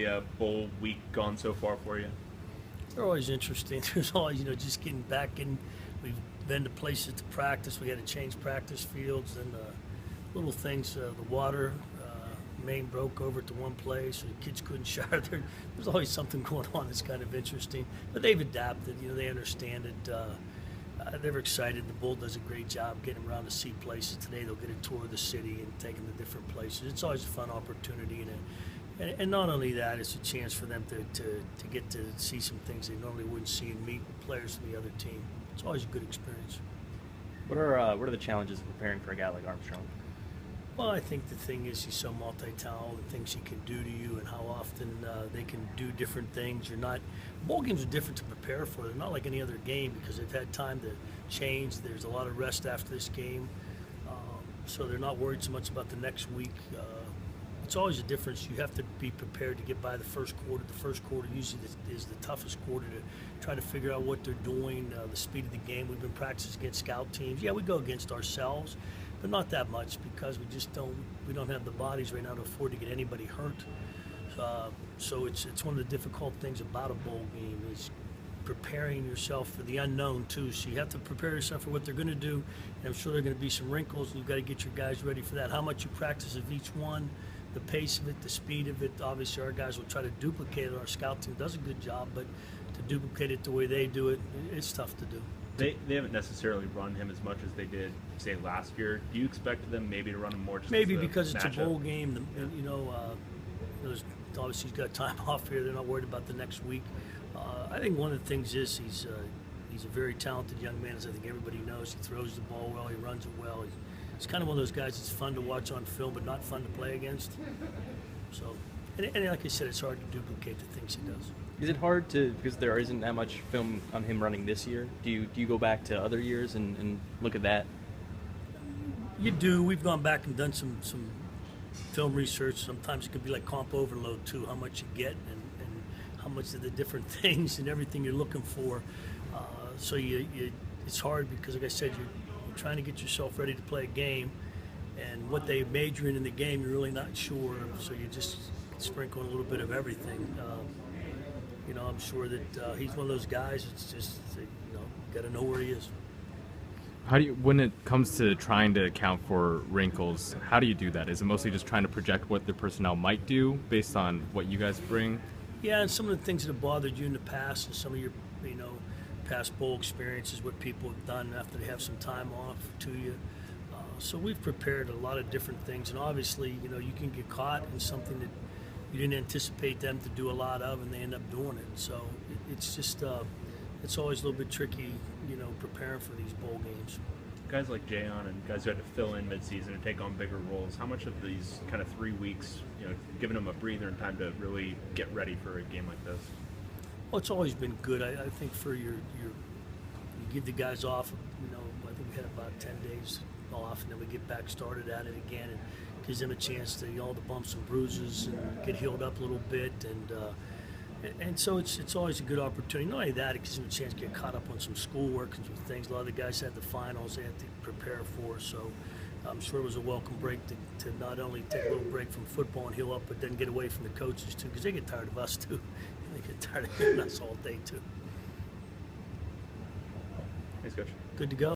the bowl week gone so far for you? They're always interesting. There's always, just getting back in. We've been to places to practice. We had to change practice fields and little things. The water main broke over to one place, so the kids couldn't shower. There's always something going on that's kind of interesting. But they've adapted. They understand it. They're excited. The Bull does a great job getting them around to see places. Today they'll get a tour of the city and take them to different places. It's always a fun opportunity, and not only that, it's a chance for them to get to see some things they normally wouldn't see and meet players from the other team. It's always a good experience. What are the challenges of preparing for a guy like Armstrong? Well, I think the thing is he's so multi-talented, the things he can do to you and how often they can do different things. Bowl games are different to prepare for. They're not like any other game because they've had time to change. There's a lot of rest after this game, so they're not worried so much about the next week. It's always a difference. You have to be prepared to get by the first quarter. The first quarter usually is the toughest quarter to try to figure out what they're doing, the speed of the game. We've been practicing against scout teams. Yeah, we go against ourselves, but not that much because we don't have the bodies right now to afford to get anybody hurt. So it's one of the difficult things about a bowl game is preparing yourself for the unknown too. So you have to prepare yourself for what they're going to do, and I'm sure there are going to be some wrinkles, and you've got to get your guys ready for that. How much you practice of each one, the pace of it, the speed of it. Obviously, our guys will try to duplicate it. Our scout team does a good job, but to duplicate it the way they do it, it's tough to do. They haven't necessarly run him as much as they did, say, last year. Do you expect them maybe to run him more? Just maybe because it's matchup? a bowl game. Obviously he's got time off here. They're not worried about the next week. I think one of the things is he's a very talented young man, as I think everybody knows. He throws the ball well. He runs it well. He's kind of one of those guys that's fun to watch on film, but not fun to play against. So, and like I said, it's hard to duplicate the things he does. Is it hard because there isn't that much film on him running this year? Do you go back to other years and look at that? You do. We've gone back and done some film research. Sometimes it can be like comp overload too, how much you get and how much of the different things and everything you're looking for. So it's hard because, like I said, you're trying to get yourself ready to play a game, and what they major in the game, you're really not sure. So you just sprinkle in a little bit of everything. I'm sure that he's one of those guys. It's just got to know where he is. How do you, when it comes to trying to account for wrinkles, how do you do that? Is it mostly just trying to project what the personnel might do based on what you guys bring? Yeah, and some of the things that have bothered you in the past and some of your, past bowl experiences, what people have done after they have some time off to you. So we've prepared a lot of different things, and obviously, you can get caught in something that you didn't anticipate them to do a lot of, and they end up doing it. So it's just, it's always a little bit tricky, preparing for these bowl games. Guys like Jayon and guys who had to fill in midseason and take on bigger roles, how much of these kind of 3 weeks, giving them a breather and time to really get ready for a game like this? Well, it's always been good. I think for you give the guys off, I think we had about 10 days off, and then we get back started at it again, and gives them a chance to all the bumps and bruises and get healed up a little bit, and so it's always a good opportunity. Not only that, it gives them a chance to get caught up on some schoolwork and some things. A lot of the guys had the finals they had to prepare for, so I'm sure it was a welcome break to not only take a little break from football and heal up, but then get away from the coaches too, because they get tired of us too. They get tired of hearing us all day too. Thanks, Coach. Good to go.